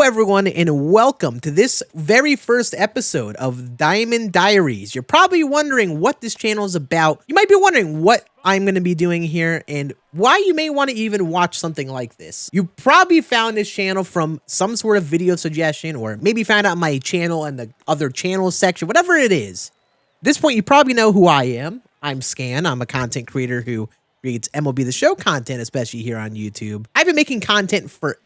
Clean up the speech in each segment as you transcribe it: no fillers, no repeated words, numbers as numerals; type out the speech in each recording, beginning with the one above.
everyone, and welcome to this very first episode of Diamond Diaries. You're probably wondering what this channel is about. You might be wondering what I'm going to be doing here and why you may want to even watch something like this. You probably found this channel from some sort of video suggestion, or maybe found out my channel in the other channels section, whatever it is. At this point, you probably know who I am. I'm Scann. I'm a content creator who creates MLB The Show content, especially here on YouTube. I've been making content forever.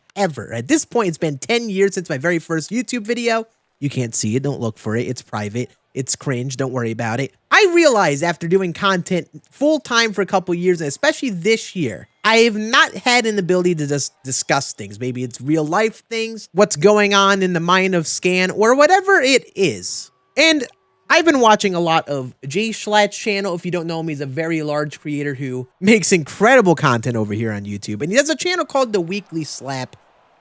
At this point, it's been 10 years since my very first YouTube video. You can't see it. Don't look for it. It's private. It's cringe. Don't worry about it. I realized after doing content full-time for a couple years, and especially this year, I have not had an ability to just discuss things. Maybe it's real life things, what's going on in the mind of Scann, or whatever it is. And I've been watching a lot of Jay Schlatt's channel. If you don't know him, he's a very large creator who makes incredible content over here on YouTube. And he has a channel called The Weekly Slap.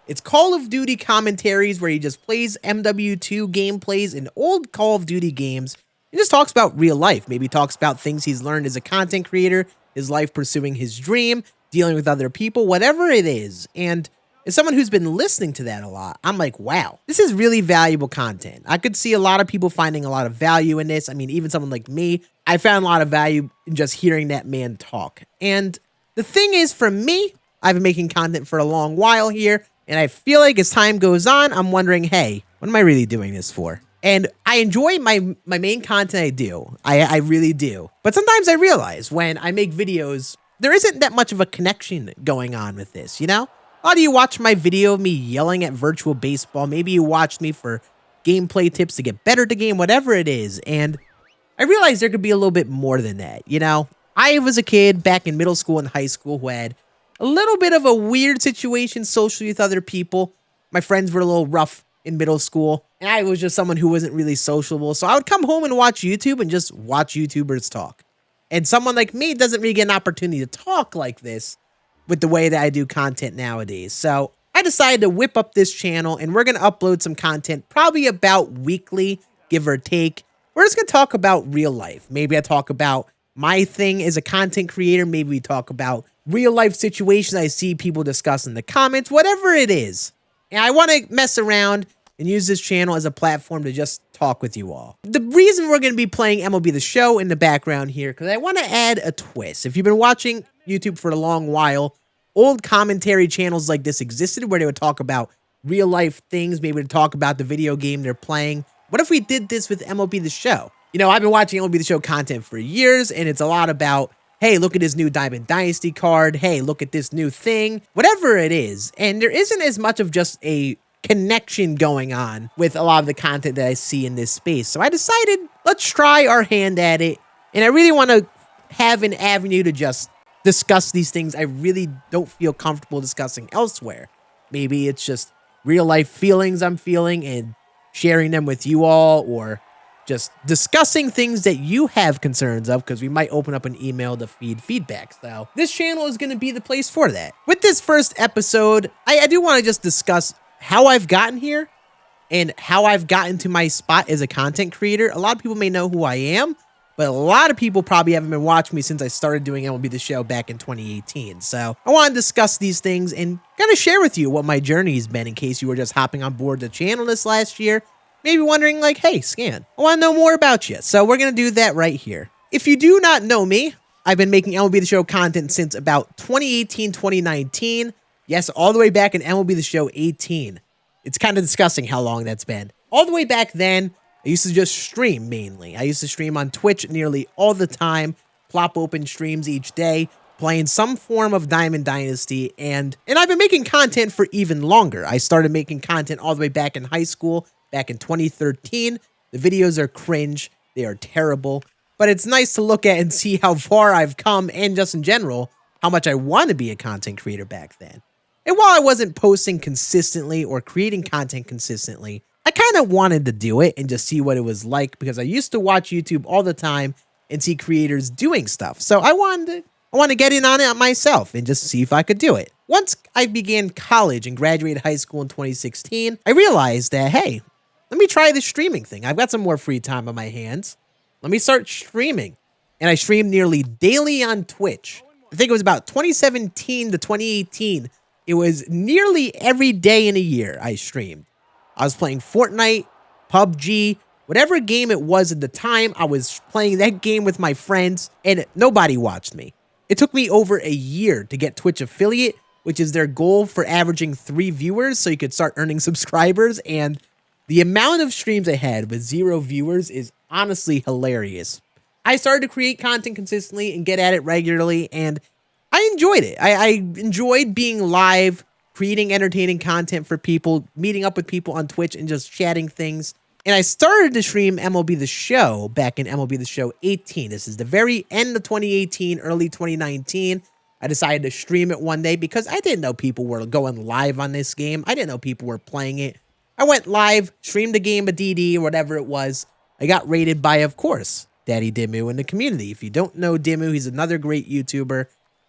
It's Call of Duty commentaries where he just plays MW2 gameplays in old Call of Duty games. He just talks about real life. Maybe talks about things he's learned as a content creator, his life pursuing his dream, dealing with other people, whatever it is. And as someone who's been listening to that a lot, I'm like, wow, this is really valuable content. I could see a lot of people finding a lot of value in this. I mean, even someone like me, I found a lot of value in just hearing that man talk. And the thing is, for me, I've been making content for a long while here. And I feel like as time goes on, I'm wondering, hey, what am I really doing this for? And I enjoy my main content I do. I really do. But sometimes I realize when I make videos, there isn't that much of a connection going on with this, you know? A lot of you watch my video of me yelling at virtual baseball. Maybe you watched me for gameplay tips to get better at the game, whatever it is. And I realized there could be a little bit more than that, you know? I was a kid back in middle school and high school who had a little bit of a weird situation socially with other people. My friends were a little rough in middle school, and I was just someone who wasn't really sociable. So I would come home and watch YouTube and just watch YouTubers talk. And someone like me doesn't really get an opportunity to talk like this with the way that I do content nowadays. So I decided to whip up this channel, and we're going to upload some content probably about weekly, give or take. We're just going to talk about real life. Maybe I talk about my thing as a content creator. Maybe we talk about real life situations I see people discuss in the comments, whatever it is. And I want to mess around and use this channel as a platform to just talk with you all. The reason we're going to be playing MLB The Show in the background here, because I want to add a twist. If you've been watching YouTube for a long while, old commentary channels like this existed where they would talk about real life things, maybe to talk about the video game they're playing. What if we did this with MLB The Show? You know, I've been watching MLB The Show content for years, and it's a lot about, hey, look at this new Diamond Dynasty card. Hey, look at this new thing. Whatever it is. And there isn't as much of just a connection going on with a lot of the content that I see in this space. So I decided, let's try our hand at it. And I really want to have an avenue to just discuss these things I really don't feel comfortable discussing elsewhere. Maybe it's just real life feelings I'm feeling and sharing them with you all, or just discussing things that you have concerns of, because we might open up an email to feed feedback. So this channel is going to be the place for that. With this first episode, I do want to just discuss how I've gotten here and how I've gotten to my spot as a content creator. A lot of people may know who I am, but a lot of people probably haven't been watching me since I started doing MLB The Show back in 2018. So I want to discuss these things and kind of share with you what my journey has been in case you were just hopping on board the channel this last year. Maybe wondering like, hey, Scann, I want to know more about you. So we're going to do that right here. If you do not know me, I've been making MLB The Show content since about 2018, 2019. Yes, all the way back in MLB The Show 18. It's kind of disgusting how long that's been. All the way back then, I used to just stream mainly. I used to stream on Twitch nearly all the time, plop open streams each day, playing some form of Diamond Dynasty, and I've been making content for even longer. I started making content all the way back in high school, back in 2013. The videos are cringe. They are terrible. But it's nice to look at and see how far I've come, and just in general, how much I want to be a content creator back then. And while I wasn't posting consistently or creating content consistently, I kind of wanted to do it and just see what it was like, because I used to watch YouTube all the time and see creators doing stuff. So I wanted to get in on it myself and just see if I could do it. Once I began college and graduated high school in 2016, I realized that, hey, let me try this streaming thing. I've got some more free time on my hands. Let me start streaming. And I streamed nearly daily on Twitch. I think it was about 2017 to 2018 it was nearly every day in a year I streamed. I was playing Fortnite, PUBG, whatever game it was at the time, I was playing that game with my friends, and nobody watched me. It took me over a year to get Twitch affiliate, which is their goal for averaging 3 viewers so you could start earning subscribers, and the amount of streams I had with 0 viewers is honestly hilarious. I started to create content consistently and get at it regularly, and I enjoyed it. I enjoyed being live, creating entertaining content for people, meeting up with people on Twitch and just chatting things. And I started to stream MLB The Show back in MLB The Show 18. This is the very end of 2018, early 2019. I decided to stream it one day because I didn't know people were going live on this game. I didn't know people were playing it. I went live, streamed a game of DD or whatever it was. I got rated by, of course, Daddy Dimmu in the community. If you don't know Dimmu, he's another great YouTuber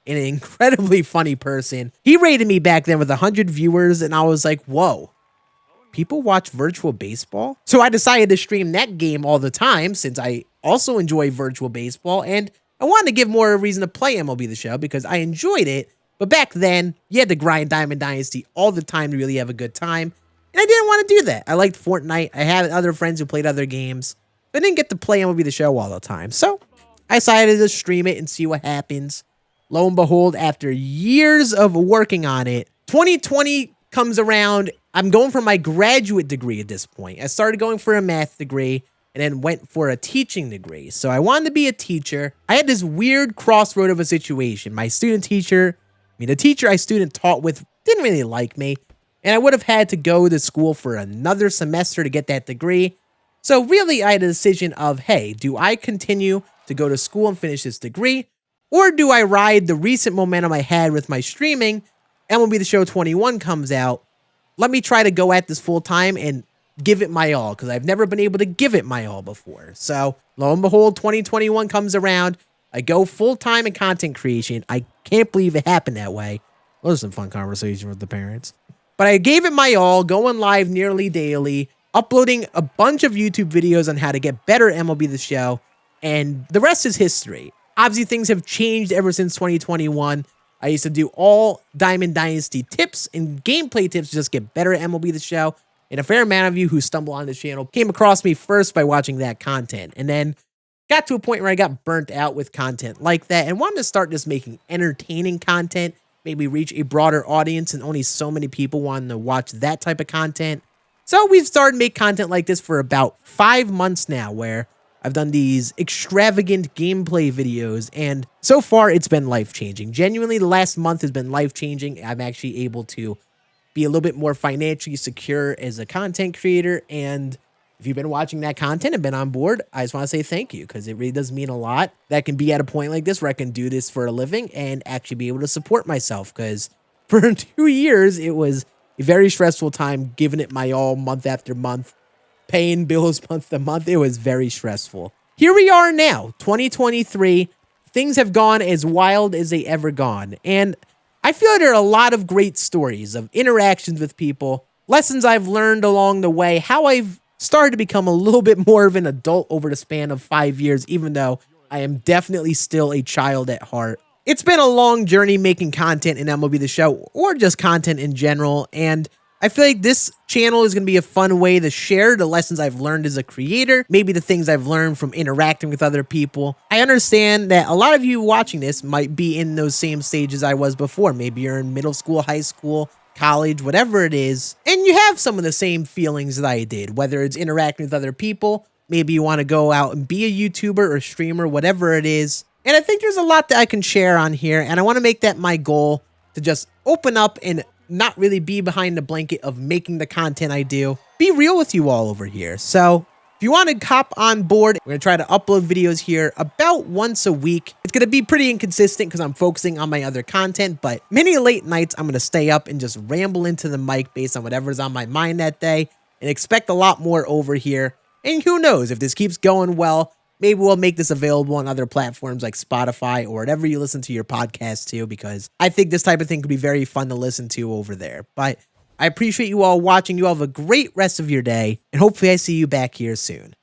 and an incredibly funny person. He rated me back then with 100 viewers, and I was like, whoa, people watch virtual baseball? So I decided to stream that game all the time since I also enjoy virtual baseball, and I wanted to give more of a reason to play MLB The Show because I enjoyed it, but back then, you had to grind Diamond Dynasty all the time to really have a good time, and I didn't want to do that. I liked Fortnite. I had other friends who played other games, but I didn't get to play MLB The Show all the time, so I decided to stream it and see what happens. Lo and behold, after years of working on it, 2020 comes around. I'm going for my graduate degree at this point. I started going for a math degree and then went for a teaching degree. So I wanted to be a teacher. I had this weird crossroad of a situation. My the teacher I student taught with didn't really like me, and I would have had to go to school for another semester to get that degree. So really, I had a decision of, hey, do I continue to go to school and finish this degree, or do I ride the recent momentum I had with my streaming? MLB The Show 21 comes out. Let me try to go at this full time and give it my all, because I've never been able to give it my all before. So lo and behold, 2021 comes around. I go full time in content creation. I can't believe it happened that way. Those are some fun conversations with the parents. But I gave it my all, going live nearly daily, uploading a bunch of YouTube videos on how to get better at MLB The Show, and the rest is history. Obviously, things have changed ever since 2021. I used to do all Diamond Dynasty tips and gameplay tips to just get better at MLB The Show. And a fair amount of you who stumble on this channel came across me first by watching that content. And then got to a point where I got burnt out with content like that and wanted to start just making entertaining content, maybe reach a broader audience, and only so many people wanted to watch that type of content. So we've started to make content like this for about 5 months now, where I've done these extravagant gameplay videos, and so far it's been life-changing. Genuinely, the last month has been life-changing. I'm actually able to be a little bit more financially secure as a content creator, and if you've been watching that content and been on board, I just want to say thank you, because it really does mean a lot that I can be at a point like this where I can do this for a living and actually be able to support myself, because for 2 years, it was a very stressful time giving it my all month after month, paying bills month to month. It was very stressful. Here we are now, 2023. Things have gone as wild as they ever gone. And I feel like there are a lot of great stories of interactions with people, lessons I've learned along the way, how I've started to become a little bit more of an adult over the span of 5 years, even though I am definitely still a child at heart. It's been a long journey making content in MLB The Show, or just content in general, and I feel like this channel is going to be a fun way to share the lessons I've learned as a creator, maybe the things I've learned from interacting with other people. I understand that a lot of you watching this might be in those same stages I was before. Maybe you're in middle school, high school, college, whatever it is, and you have some of the same feelings that I did, whether it's interacting with other people, maybe you want to go out and be a YouTuber or streamer, whatever it is. And I think there's a lot that I can share on here, and I want to make that my goal, to just open up and not really be behind the blanket of making the content I do. Be real with you all over here. So if you want to hop on board, we're going to try to upload videos here about once a week. It's going to be pretty inconsistent because I'm focusing on my other content, but many late nights I'm going to stay up and just ramble into the mic based on whatever's on my mind that day, and expect a lot more over here. And who knows, if this keeps going well, maybe we'll make this available on other platforms like Spotify or whatever you listen to your podcast to, because I think this type of thing could be very fun to listen to over there. But I appreciate you all watching. You all have a great rest of your day, and hopefully I see you back here soon.